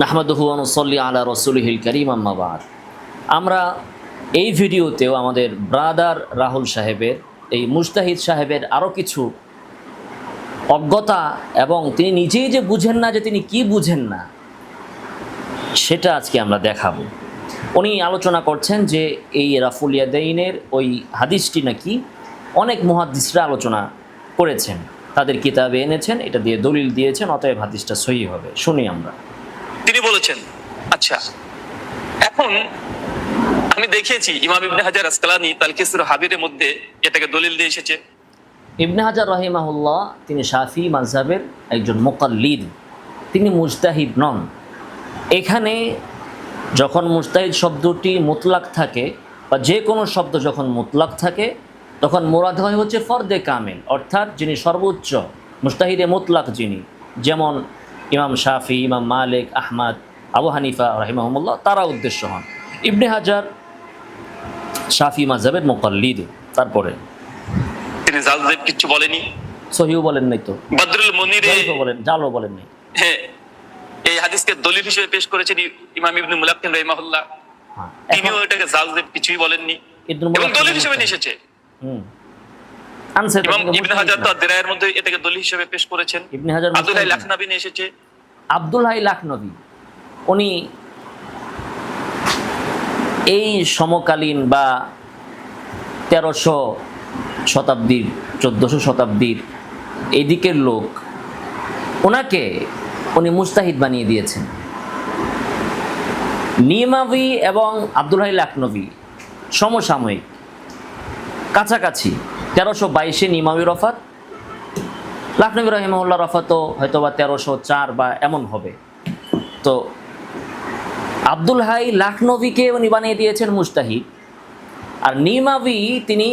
নাহমাদুহু ওয়া নুসাল্লি আলা রাসূলিহিল কারীম আম্মা বা'দ। আমরা এই ভিডিওতেও আমাদের ব্রাদার রাহুল সাহেবের এই মুজতাহিদ সাহেবের আরও কিছু অজ্ঞতা এবং তিনি নিজেই যে বুঝেন না যে তিনি কি বুঝেন না সেটা আজকে আমরা দেখাবো। উনি আলোচনা করছেন যে এই রাফুল ইয়াদাইনের ওই হাদিসটি নাকি অনেক মুহাদ্দিসরা আলোচনা করেছেন, তাদের কিতাবে এনেছেন, এটা দিয়ে দলিল দিয়েছেন, অতএব হাদিসটা সহিহ হবে। শুনি আমরা। তিনি বলেছেন, আচ্ছা এখন আমি দেখেছি ইমাম ইবনে হাজার আসকালানি তালকিসুল হাবিরের মধ্যে এটাকে দলিল দিয়ে এসেছে। ইবনে হাজার রাহিমাহুল্লাহ তিনি শাফি মাযহাবের একজন মুকাল্লিদ, তিনি মুজতাহিদ নন। এখানে যখন মুজতাহিদ শব্দটি মুতলাক থাকে বা যে কোনো শব্দ যখন মুতলাক থাকে তখন মুরাদ হয় হচ্ছে ফরদে কামিল, অর্থাৎ যিনি সর্বোচ্চ মুজতাহিদে মুতলাক যিনি, যেমন ইমাম শাফি, ইমাম মালিক, আহমদ, আবু হানিফা রাহিমাহুল্লাহ, তারা উদ্দেশ্য হন। ইবনে হাজার শাফি মাযহাবের মুকাল্লিদ। তারপরে তিনি জালজেব কিছু বলেনি, সহিহ বলেন নাই, তো বদরুল মুনিরে বলেন, জালও বলেন নাই। হ্যাঁ, এই হাদিসকে দলিল হিসেবে পেশ করেছেন ইমাম ইবনে মুলাক্কিন রাহিমাহুল্লাহ। তিনিও এটাকে জালজেব কিছুই বলেননি এবং দলিল হিসেবে নিয়ে এসেছে। ইমাম ইবনে হাজার তো দিরায়ের মধ্যে এটাকে দলিল হিসেবে পেশ করেছেন। ইবনে হাজার আব্দুল হাই লাখনবী নিয়ে এসেছে। আব্দুল হাই লাখনবী উনি এই সমকালীন বা 1300 শতাব্দীর 1400 শতাব্দীর এই দিকের লোক, ওনাকে উনি মুজতাহিদ বানিয়ে দিয়েছেন। নিমাভি এবং আব্দুল হাই লাখনবী সমসাময়িক, কাছাকাছি। 1322-এ নিমাভি রফাত, লাখনবী রাহিমাহুল্লাহ রফাতও হয়তো বা 1304 বা এমন হবে। তো আব্দুল হাই লাখনবীকে উনি বানিয়ে দিয়েছেন মুজতাহিদ। আর নিমাভি তিনি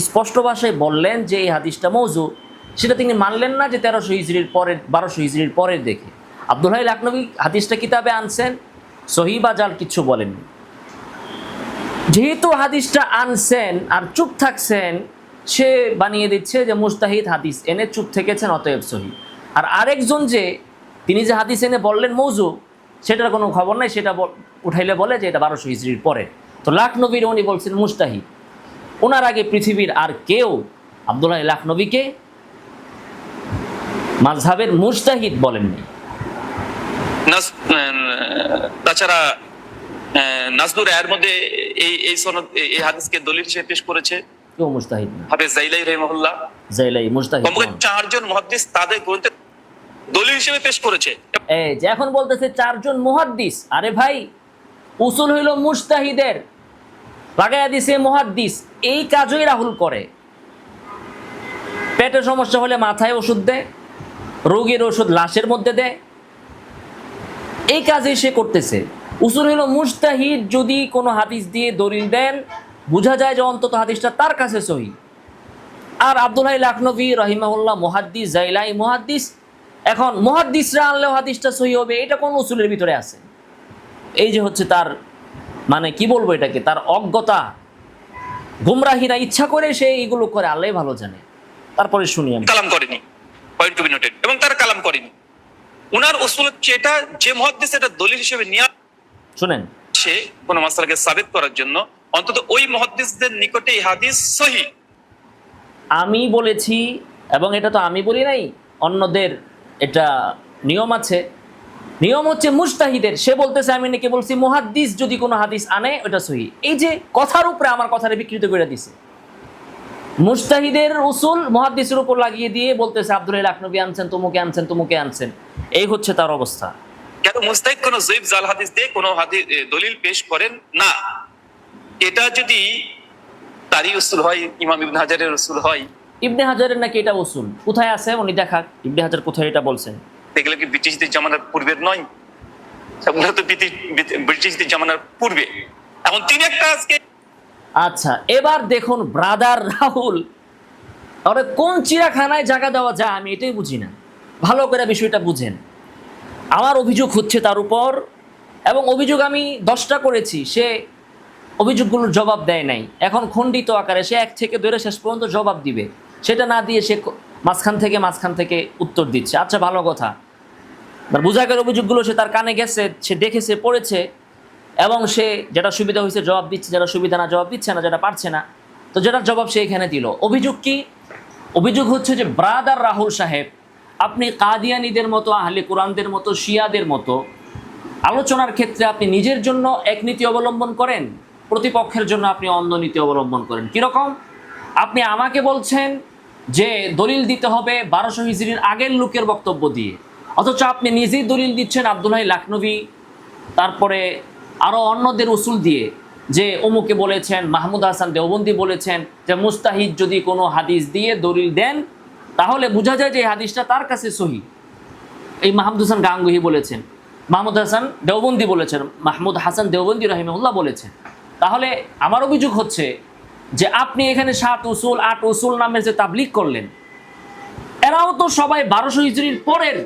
স্পষ্ট ভাষায় বললেন যে এই হাদিসটা মওযু, সেটা তিনি মানলেন না যে 1300 হিজরির পরের 1200 হিজরির পরের দেখে। আব্দুল হাই লাখনবী হাদিসটা কিতাবে আনছেন, সহিহ বা জাল কিচ্ছু বলেননি। যেহেতু হাদিসটা আনছেন আর চুপ থাকছেন, সে বানিয়ে দিচ্ছে যে মুজতাহিদ হাদিস এনে চুপ থেকেছেন, অতএব সহিহ। আর আরেকজন যে তিনি যে হাদিস এনে বললেন মওযু, সেটার কোনো খবর নাই, সেটা উঠাইলে বলে যে এটা 1200 হিজরির পরে। তো লাখনবীর উনি বলছেন মুজতাহিদ। ওনার আগে পৃথিবীর আর কেউ আব্দুল হাই লাখনবীকে মাযহাবের মুজতাহিদ বলেননি। তাছাড়া নাজদুর এর মধ্যে এই সনদ এই হাদিসকে দলিল হিসেবে পেশ করেছে কেউ মুজতাহিদ না। হাফেজ জাইলাই রাহিমাহুল্লাহ, জাইলাই মুজতাহিদ কমপক্ষে 4 জন মুহাদ্দিস তাদের গ্রন্থে দলিল হিসেবে পেশ করেছে। এই যে এখন বলতেছে 4 জন মুহাদ্দিস, আরে ভাই উসুল হইল মুজতাহিদের, লাগাইয়া দিছে মুহাদ্দিস। এই কাজই রাহুল করে। পেটের সমস্যা হলে মাথায় ওষুধ দেয়, রোগীর ওষুধ লাশের মধ্যে দেয়, এই কাজই সে করতেছে। উসুল হইল মুজতাহিদ যদি কোনো হাদিস দিয়ে দলিল দেন, বোঝা যায় যে অন্তত হাদিসটা তার কাছে সহিহ। আর আব্দুল হাই লাখনবী রাহিমাহুল্লাহ মুহাদ্দিস, জাইলাই মুহাদ্দিস। এখন মুহাদ্দিসরা আনলেও হাদিসটা সহিহ হবে, এটা কোন উসুলের ভিতরে আছে? এই যে হচ্ছে তার মানে কি বলবো এটাকে, তার অজ্ঞতা, গুমরাহিরা ইচ্ছা করে সে এইগুলো করে, আল্লাহ ভালো জানে। তারপরে শুনি আমি। কালাম করেনি, পয়েন্ট টু বি নোটেড, এবং তারা কালাম করেনি। উনার উসুল হচ্ছে এটা, যে মুহাদ্দিস এটা দলিল হিসেবে নিয়ে শুনেন, সে কোন মাসআলাকে সাবিত করার জন্য অন্তত ওই মুহাদ্দিসদের নিকটে এই হাদিস সহিহ। আমি বলেছি, এবং এটা তো আমি বলি নাই, অন্যদের এটা নিয়ম আছে। নিয়ম হচ্ছে মুজতাহিদের। সে বলতেছে আমি নাকি বলছি মুহাদ্দিস যদি কোনো হাদিস আনে ওটা সহিহ। এই যে কথার উপরে আমার কথাটা বিকৃত করে দিছে। মুজতাহিদের উসুল মুহাদ্দিসের উপর লাগিয়ে দিয়ে বলতেছে আব্দুল হাই লাখনবী আনছেন, তমুকে আনছেন, তমুকে আনছেন। এই হচ্ছে তার অবস্থা। কেন মুজতাহিদ কোন জয়ীফ জাল হাদিস দিয়ে কোনো হাদিস দলিল পেশ করেন না। এটা যদি তারই উসুল হয়, ইমাম ইবনে হাজারের উসুল হয়। ইবনে হাজারের নাকি এটা উসুল, কোথায় আছে উনি দেখাক। ইবনে হাজার কোথায় এটা বলছেন? এগুলো কি ব্রিটিশদের জামানার পূর্বের নয়? সবগুলো তো ব্রিটিশদের জামানার পূর্বে। এখন তিনি একটা আজকে আচ্ছা, এবার দেখুন ব্রাদার রাহুল, তাহলে কোন চিড়াখানায় জায়গা দেওয়া যায় আমি এটাই বুঝি না। ভালো করে বিষয়টা বুঝেন। আমার অভিযোগ হচ্ছে তার উপর, এবং অভিযোগ আমি 10টা করেছি, সে অভিযোগগুলোর জবাব দেয় নাই। এখন খণ্ডিত আকারে সে এক থেকে ধরে শেষ পর্যন্ত জবাব দিবে, সেটা না দিয়ে সে মাঝখান থেকে উত্তর দিচ্ছে। আচ্ছা ভালো কথা, তার বোঝা গেল অভিযোগগুলো সে তার কানে গেছে, সে দেখেছে, পড়েছে, এবং সে যেটা সুবিধা হয়েছে জবাব দিচ্ছে, যেটা সুবিধা না জবাব দিচ্ছে না, যেটা পারছে না। তো যেটার জবাব সে এখানে দিল। অভিযোগ কি? অভিযোগ হচ্ছে যে ব্রাদার রাহুল সাহেব, আপনি কাদিয়ানীদের মতো, আহলে কোরআনদের মতো, শিয়াদের মতো আলোচনার ক্ষেত্রে আপনি নিজের জন্য এক নীতি অবলম্বন করেন, প্রতিপক্ষের জন্য আপনি অন্য নীতি অবলম্বন করেন। কীরকম? আপনি আমাকে বলছেন যে দলিল দিতে হবে 1200 হিজরির আগের লোকের বক্তব্য দিয়ে, অথচ আপনি নিজেই দলিল দিচ্ছেন আব্দুল হাই লাখনভী, তারপরে আরও অন্যদের উসুল দিয়ে, যে অমুকে বলেছেন, মাহমুদ হাসান দেওবন্দি বলেছেন যে মুস্তাহিদ যদি কোনো হাদিস দিয়ে দলিল দেন তাহলে বোঝা যায় যে এই হাদিসটা তার কাছে সহি। এই মাহমুদ হাসান গাঙ্গুহি বলেছেন, মাহমুদ হাসান দেওবন্দি বলেছেন, মাহমুদ হাসান দেওবন্দি রহিমাহুল্লাহ বলেছেন। তাহলে আমার অভিযোগ হচ্ছে যে আপনি এখানে 7 উসুল 8 উসুল নামের যে তাবলিগ করলেন, এরাও তো সবাই 1200 হিজরির পরের।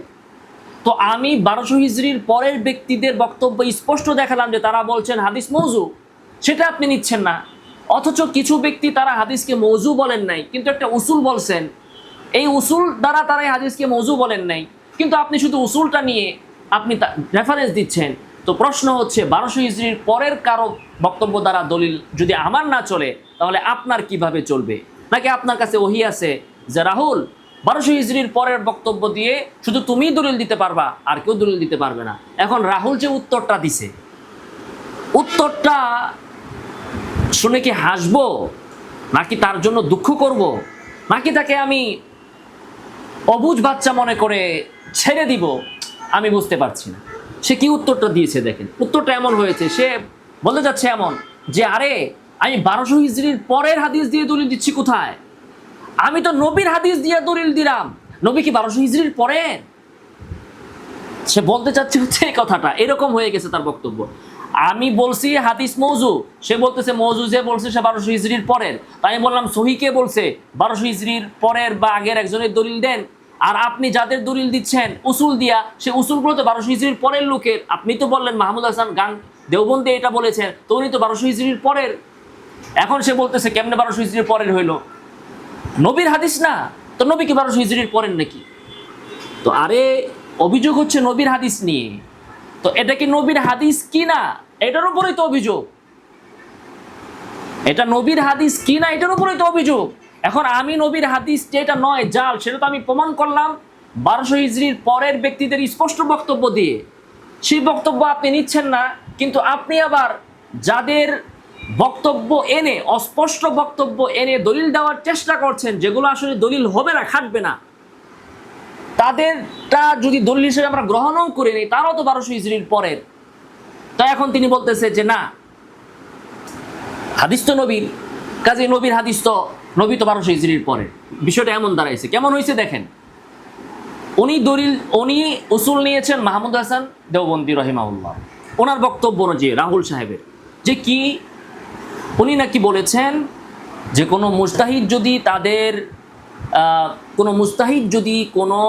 তো আমি 1200 হিজরির পরের ব্যক্তিদের বক্তব্য স্পষ্ট দেখালাম যে তারা বলছেন হাদিস মৌজু, সেটা আপনি নিচ্ছেন না। অথচ কিছু ব্যক্তি তারা হাদিসকে মৌজু বলেন নাই, কিন্তু একটা উসুল বলছেন, এই উসুল দ্বারা তারা এই হাদিসকে মৌজু বলেন নাই, কিন্তু আপনি শুধু উসুলটা নিয়ে আপনি রেফারেন্স দিচ্ছেন। তো প্রশ্ন হচ্ছে 1200 হিজরির পরের কারো বক্তব্য দ্বারা দলিল যদি আমার না চলে, তাহলে আপনার কিভাবে চলবে? নাকি আপনার কাছে ওহী আছে যে রাহুল 1200 হিজরির পরের বক্তব্য দিয়ে শুধু তুমিই দলিল দিতে পারবা, আর কেউ দলিল দিতে পারবে না? এখন রাহুল যে উত্তরটা দিছে, উত্তরটা শুনে কি হাসবো, নাকি তার জন্য দুঃখ করব, নাকি তাকে আমি অবুঝ বাচ্চা মনে করে ছেড়ে দিব, আমি বুঝতে পারছি না। সে কি উত্তরটা দিয়েছে দেখেন। উত্তরটা এমন হয়েছে, সে বলতে যাচ্ছে এমন যে আরে আমি 1200 হিজরির পরের হাদিস দিয়ে দলিল দিচ্ছি কোথায়? আমি তো নবীর হাদিস দিয়ে দলিল দিলাম। নবী কি 1200 হিজরির পরের? সে বলতে চাচ্ছে হচ্ছে এই কথাটা, এরকম হয়ে গেছে তার বক্তব্য। আমি বলছি হাদিস মৌজু, সে বলতেছে মৌজু যে বলছে সে 1200 হিজরির পরের। তাই আমি বললাম সহি কে বলছে? 1200 হিজরির পরের বা আগের একজনের দলিল দেন। আর আপনি যাদের দলিল দিচ্ছেন উসুল দিয়া, সে উসুলগুলো তো 1200 হিজরির পরের লোকের। আপনি তো বললেন মাহমুদ হাসান গান দেওবন্দি এটা বলেছেন, তো উনি তো 1200 হিজরির পরের। এখন সে বলতেছে কেমনে 1200 হিজরির পরের হইল? নবীর হাদিস না তো, নবী কি 1200 হিজরির পরের নাকি? তো আরে অভিযোগ হচ্ছে নবীর হাদিস নিয়ে, তো এটা কি নবীর হাদিস কি না এটার উপরেই তো অভিযোগ। এটা নবীর হাদিস কি না এটার উপরেই তো অভিযোগ। এখন আমি নবীর হাদিস যেটা নয় জাল, সেটা তো আমি প্রমাণ করলাম 1200 হিজরির পরের ব্যক্তিদের স্পষ্ট বক্তব্য দিয়ে। সেই বক্তব্য আপনি নিচ্ছেন না, কিন্তু আপনি আবার যাদের বক্তব্য এনে, অস্পষ্ট বক্তব্য এনে দলিল দেওয়ার চেষ্টা করছেন, যেগুলো আসলে দলিল হবে না, খাটবে না, তাদেরটা যদি দলিল হিসেবে আমরা গ্রহণও করে নিই, তারাও তো 1200 হিজরির পরের। তো এখন তিনি বলতেছে যে না, হাদিস তো নবীর, কাজে নবীর হাদিস তো, নবী তো 1200 হিজরির পরে। বিষয়টা এমন দাঁড়াইছে, কেমন হয়েছে দেখেন। উনি উসুল নিয়েছেন মাহমুদ হাসান দেওবন্দি রহিমাহুল্লাহ, ওনার বক্তব্য অনুযায়ী রাহুল সাহেবের, যে কি উনি নাকি বলেছেন যে কোনো মুস্তাহিদ যদি কোনো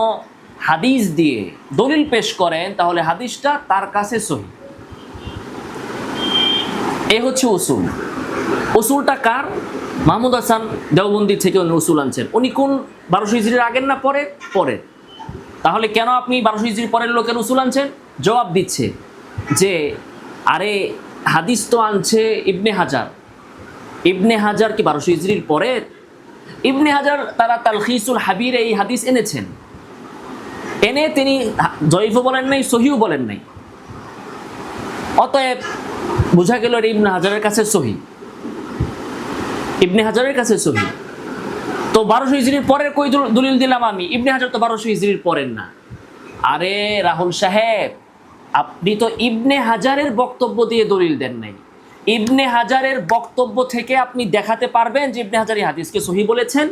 হাদিস দিয়ে দলিল পেশ করেন, তাহলে হাদিসটা তার কাছে সহি। এ হচ্ছে উসুল। উসুলটা কার? মাহমুদ হাসান দেওবন্দি থেকে উনি উসুল আনছেন। উনি কোন 1200 হিজরির আগের না পরের? পরের। তাহলে কেন আপনি 1200 হিজরির পরের লোকের উসুল আনছেন? জবাব দিচ্ছে যে আরে হাদিস তো আনছে ইবনে হাজার। ইবনে হাজার কি 1200 হিজরির পরের? ইবনে হাজার তারা তালখিসুল হাবির এই হাদিস এনেছেন, এনে তিনি জয়ীফও বলেন নাই, সহিও বলেন নাই। অতএব বোঝা গেল ইবনে হাজারের কাছে সহি, ইবনে হাজারের কাছে সহি। তো 1200 হিজরির পরের কই দলিল দিলাম আমি? ইবনে হাজার তো 1200 হিজরির পরের না। আরে রাহুল সাহেব, আপনি তো ইবনে হাজারের বক্তব্য দিয়ে দলিল দেন নাই। ইবনে হাজারের বক্তব্য থেকে আপনি দেখাতে পারবেন যে ইবনে হাজার এই হাদিসকে সহি বলেছেন?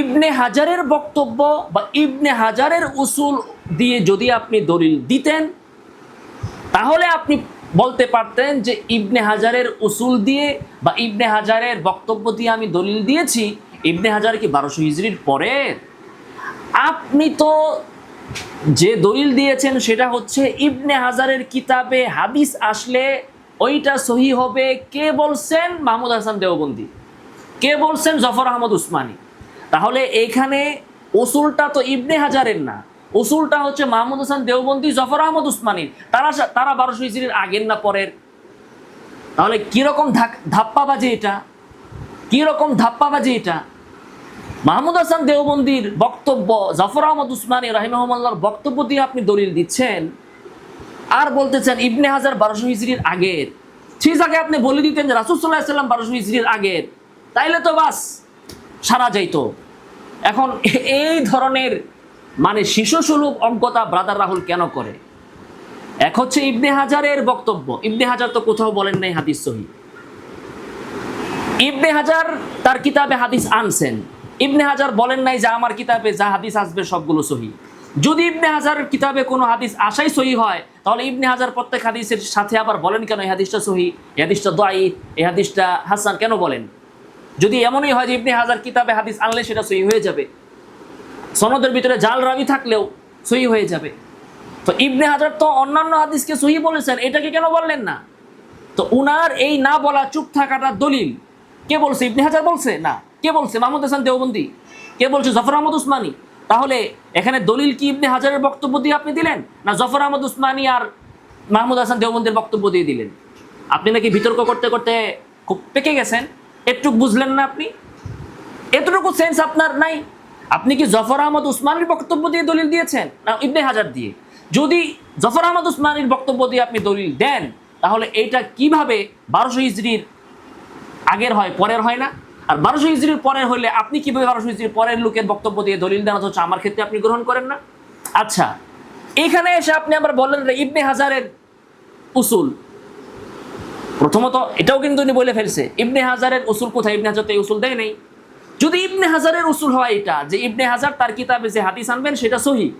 ইবনে হাজারের বক্তব্য বা ইবনে হাজারের উসুল দিয়ে যদি আপনি দলিল দিতেন, তাহলে আপনি বলতে পারতেন যে ইবনে হাজারের উসুল দিয়ে বা ইবনে হাজারের বক্তব্য দিয়ে আমি দলিল দিয়েছি। ইবনে হাজার কি 1200 হিজরির পরের? আপনি তো যে দলিল দিয়েছেন সেটা হচ্ছে ইবনে হাজারের কিতাবে হাদিস আসলে ওইটা সহি হবে। কে বলছেন? মাহমুদ হাসান দেওবন্দি। কে বলছেন? জফর আহমদ উসমানী। তাহলে এইখানে উসুলটা তো ইবনে হাজারের না, উসুলটা হচ্ছে মাহমুদ হাসান দেওবন্দি, জফর আহমদ উসমানী, তারা 1200 হিজরির আগের না পরের? তাহলে কিরকম ধাপ্পাবাজি এটা, কিরকম ধাপ্পাবাজি এটা? মাহমুদ হাসান দেওবন্দির বক্তব্য, জফর আহমদ উসমানী রাহিমাহুল্লাহর বক্তব্য দিয়ে আপনি দলিল দিচ্ছেন, আর বলতেছেন ইবনে হাজার 1200 হিজরির আগের। ঠিক আগে আপনি বলে দিতেন যে রাসূল সাল্লাল্লাহু আলাইহি ওয়াসাল্লাম 1200 হিজরির আগের, তাইলে তো বাস সারা যাইতো। এখন এই ধরনের মানে শিশুসুলভ অজ্ঞতা ব্রাদার রাহুল কেন করে? এক হচ্ছে ইবনে হাজারের বক্তব্য, ইবনে হাজার তো কোথাও বলেন নাই হাদিস সহিহ। ইবনে হাজার তার কিতাবে হাদিস আনছেন, ইবনে হাজার বলেন নাই যে আমার কিতাবে যা হাদিস আসবে সবগুলো সহিহ। যদি ইবনে হাজারের কিতাবে কোনো হাদিস আসাই সহিহ হয়, তাহলে ইবনে হাজার প্রত্যেক হাদিসের সাথে আবার বলেন কেন এই হাদিসটা সহিহ, এই হাদিসটা দাঈফ, এই হাদিসটা হাসান কেন বলেন? যদি এমনই হয় যে ইবনে হাজার কিতাবে হাদিস আনলে সেটা সহিহ হয়ে যাবে, সনদের ভিতরে জাল রাবি থাকলেও সহিহ হয়ে যাবে। তো ইবনে হাজার তো অন্যান্য হাদিসকে সহিহ বলেছেন, এটাকে কেন বললেন না? তো উনার এই না বলা, চুপ থাকাটা দলিল কে বলছে? ইবনে হাজার বলছে? না। কে বলছে? মাহমুদ হাসান দেওবন্দি। কে বলছে? জফর আহমদ উসমানী। তাহলে এখানে দলিল কি ইবনে হাজারের বক্তব্য দিয়ে আপনি দিলেন, না জফর আহমদ উসমানী আর মাহমুদ হাসান দেওবন্দির বক্তব্য দিয়ে দিলেন? আপনি নাকি বিতর্ক করতে করতে খুব পেকে গেছেন, একটু বুঝলেন না আপনি? এতটুকু সেন্স আপনার নাই? আপনি কি জফর আহমদ উসমানীর বক্তব্য দিয়ে দলিল দিয়েছেন, না ইবনে হাজার দিয়ে? যদি জফর আহমদ উসমানীর বক্তব্য দিয়ে আপনি দলিল দেন, তাহলে এইটা কিভাবে 1200 হিজরির আগের হয়, পরের হয় না? আর 1200 হিজরির পরের হলে আপনি কিভাবে 1200 হিজরির পরের লোকের বক্তব্য দিয়ে দলিল দেন, অথচ আমার ক্ষেত্রে আপনি গ্রহণ করেন না? আচ্ছা, এখানে এসে আপনি আবার বললেন ইবনে হাজারের উসুল। প্রথমত এটাও কিন্তু উনি বলে ফেলছে, ইবনে হাজারের উসুল কোথায়? ইবনে হাজার তো এই উসুল দেয় নাই। যদি ইবনে হাজারের উসুল হয় এটা যে ইবনে হাজার তার কিতাবে যে হাদিস আনবেন সেটা সহিহ,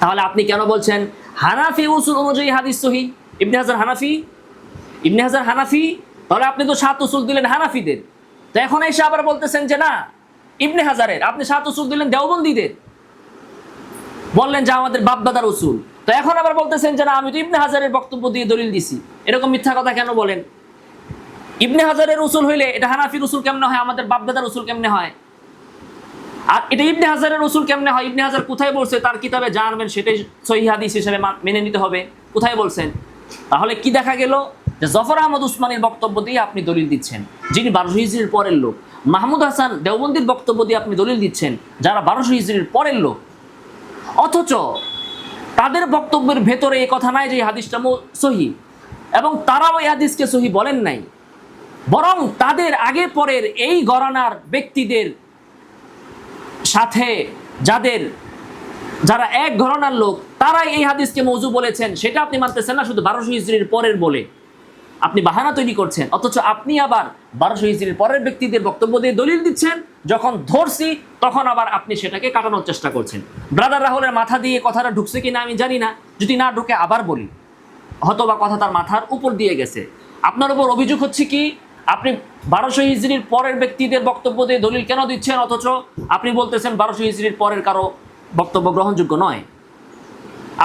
তাহলে আপনি কেন বলছেন হানাফি উসুল অনুযায়ী হাদিস সহিহ? ইবনে হাজার হানাফি, ইবনে হাজার হানাফি, তাহলে আপনি তো 7 উসুল দিলেন হানাফিদের। তো এখন এসে আবার বলতেছেন যে না ইবনে হাজারের, আপনি 7 উসুল দিলেন দেওবন্দীদের, বললেন যে আমাদের বাপদাদার উসুল। তো এখন আবার বলতেছেন যে না আমি তো ইবনে হাজারের বক্তব্য দিয়ে দলিল দিছি। এরকম মিথ্যা কথা কেন বলেন? ইবনে হাজারের উসুল হইলে এটা হানাফির উসুল কেমনে হয়, আমাদের বাপদাদার উসুল কেমনে হয়? আর এটা ইবনে হাজারের উসুল কেমনে হয়? ইবনে হাজার কোথায় বলছে তার কিতাবে যা আনবেন সেটাই সহিহ হাদিস হিসেবে মেনে নিতে হবে? কোথায় বলছেন? তাহলে কি দেখা গেল যে জফর আহমদ উসমানীর বক্তব্য দিয়ে আপনি দলিল দিচ্ছেন, যিনি 1200 হিজরির পরের লোক। মাহমুদ হাসান দেওবন্দির বক্তব্য দিয়ে আপনি দলিল দিচ্ছেন, যারা 1200 হিজরির পরের লোক। অথচ তাদের বক্তব্যের ভেতরে এই কথা নাই যে এই হাদিসটা সহিহ, এবং তারাও এই হাদিসকে সহিহ বলেন নাই। বরং তাদের আগে পরের এই ঘরানার ব্যক্তিদের সাথে যারা এক ঘরানার লোক, তারাই এই হাদিসকে মওযু বলেছেন, সেটা আপনি মানতেছেন না, শুধু 1200 হিজরির পরের বলে আপনি বাহানা তৈরি করছেন। অথচ আপনি আবার 1200 হিজরির পরের ব্যক্তিদের বক্তব্য দিয়ে দলিল দিচ্ছেন, যখন ধরছি তখন আবার আপনি সেটাকে কাটানোর চেষ্টা করছেন। ব্রাদার রাহুলের মাথা দিয়ে কথাটা ঢুকছে কিনা আমি জানি না, যদি না ঢুকে আবার বলি, হয়তো বা কথা তার মাথার উপর দিয়ে গেছে। আপনার উপর অভিযোগ হচ্ছে কি, আপনি 1200 হিজরির পরের ব্যক্তিদের বক্তব্য দিয়ে দলিল কেন দিচ্ছেন, অথচ আপনি বলতেছেন 1200 হিজরির পরের কারো বক্তব্য গ্রহণযোগ্য নয়।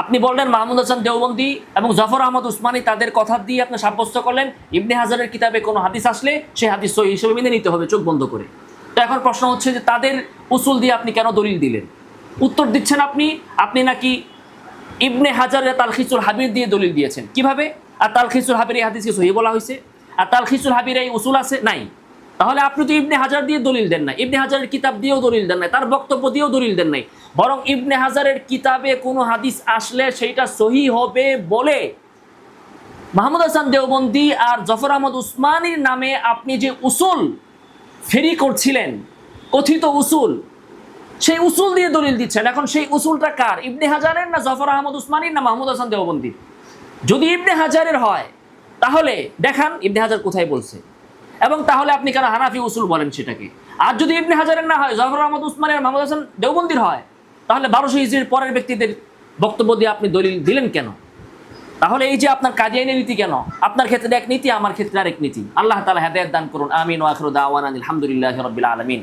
আপনি বললেন মাহমুদ হাসান দেওবন্দি এবং জফর আহমদ উসমানী তাদের কথা দিয়ে আপনি সাব্যস্ত করলেন ইবনে হাজারের কিতাবে কোনো হাদিস আসলে সেই হাদিস সহিহ হিসেবে মেনে নিতে হবে চোখ বন্ধ করে। তো এখন প্রশ্ন হচ্ছে যে তাদের উসুল দিয়ে আপনি কেন দলিল দিলেন? উত্তর দিচ্ছেন আপনি নাকি ইবনে হাজারের তালখিসুল হাবির দিয়ে দলিল দিয়েছেন। কিভাবে? আর তালখিসুল হাবির এই হাদিসকে সহিহ বলা হয়েছে, আর তালখিসুল হাবির এই উসুল আছে নাই। তাহলে আপনি তো ইবনে হাজার দিয়ে দলিল দেন নাই, ইবনে হাজারের কিতাব দিয়েও দলিল দেন নাই, তার বক্তব্য দিয়েও দলিল দেন নাই। বরং ইবনে হাজারের কিতাবে কোনো হাদিস আসলে সেইটা সহিহ হবে বলে মাহমুদ হাসান দেওবন্দি আর জফর আহমদ উসমানীর নামে আপনি যে উসুল ফেরি করছিলেন, কথিত উসুল, সেই উসুল দিয়ে দলিল দিচ্ছেন। এখন সেই উসুলটা কার? ইবনে হাজারের, না জফর আহমদ উসমানীর, না মাহমুদ হাসান দেওবন্দির? যদি ইবনে হাজারের হয় তাহলে দেখান ইবনে হাজার কোথায় বলছে, এবং তাহলে আপনি কেন হানাফি উসুল বলেন সেটাকে। আর যদি ইবনে হাজারের না হয়, জফর আহমদ উসমানের, মাহমুদ হাসান দেওবন্দির হয়, তাহলে 1200 হিজরির পরের ব্যক্তিদের বক্তব্য দিয়ে আপনি দলিল দিলেন কেন? তাহলে এই যে আপনার কাদিয়ানী নীতি কেন? আপনার ক্ষেত্রে এক নীতি, আমার ক্ষেত্রে আরেক নীতি। আল্লাহ তাআলা হেদায়েত দান করুন, আমিন। ওয়া আখিরু দাওয়ানা আলহামদুলিল্লাহি রাব্বিল আলামিন।